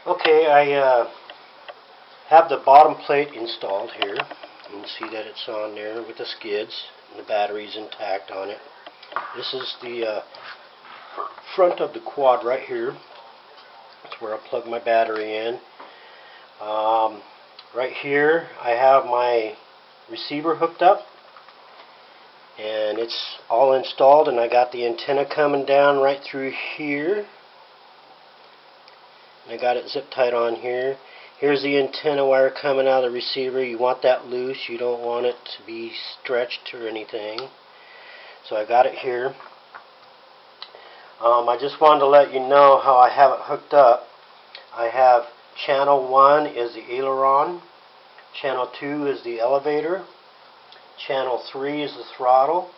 Okay, I have the bottom plate installed here. You can see that it's on there with the skids and the battery's intact on it. This is the front of the quad right here. That's where I plug my battery in. Right here I have my receiver hooked up, and it's all installed, and I got the antenna coming down right through here. I got it zip tied on here. Here's the antenna wire coming out of the receiver. You want that loose. You don't want it to be stretched or anything. So I got it here. I just wanted to let you know how I have it hooked up. I have channel 1 is the aileron. Channel 2 is the elevator. Channel 3 is the throttle.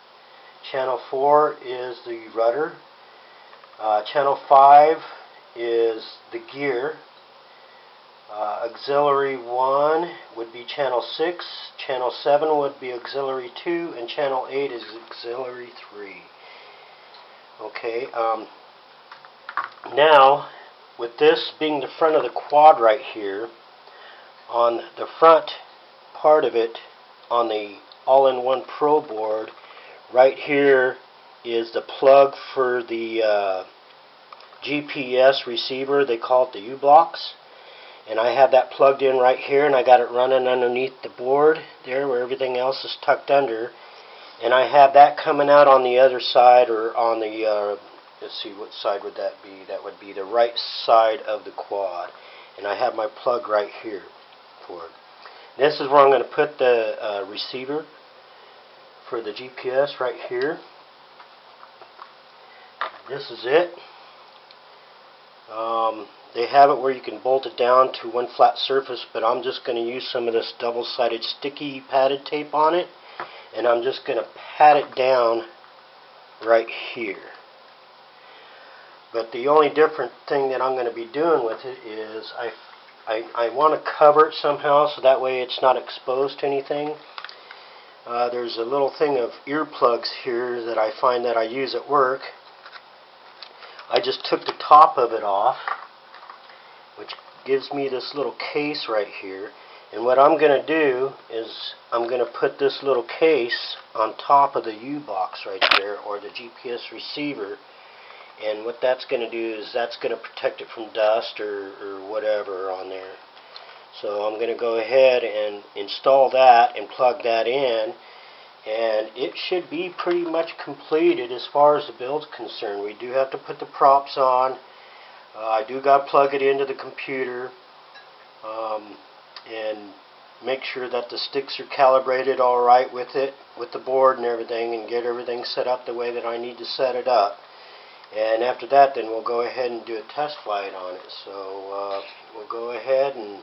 Channel 4 is the rudder. Channel 5 is the gear. Auxiliary 1 would be channel 6, channel 7 would be auxiliary 2, and channel 8 is auxiliary 3. Okay, now with this being the front of the quad right here, on the front part of it, on the all-in-one Pro board, right here is the plug for the GPS receiver. They call it the UBLOX, and I have that plugged in right here, and I got it running underneath the board there where everything else is tucked under, and I have that coming out on the other side, or on the let's see, what side would that be? That would be the right side of the quad, and I have my plug right here for it. This is where I'm going to put the receiver for the GPS right here. This is it. They have it where you can bolt it down to one flat surface, but I'm just going to use some of this double-sided sticky padded tape on it, and I'm just going to pat it down right here. But the only different thing that I'm going to be doing with it is I want to cover it somehow so that way it's not exposed to anything. There's a little thing of earplugs here that I find that I use at work. I just took the top of it off, which gives me this little case right here. And what I'm going to do is I'm going to put this little case on top of the U-box right there, or the GPS receiver. And what that's going to do is that's going to protect it from dust or whatever on there. So I'm going to go ahead and install that and plug that in. And it should be pretty much completed as far as the build's concerned. We do have to put the props on. I do got to plug it into the computer and make sure that the sticks are calibrated alright with it, with the board and everything, and get everything set up the way that I need to set it up. And after that, then we'll go ahead and do a test flight on it. So we'll go ahead and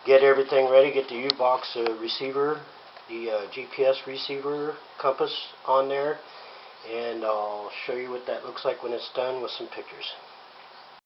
get everything ready, get the U-box receiver, the GPS receiver compass on there, and I'll show you what that looks like when it's done with some pictures.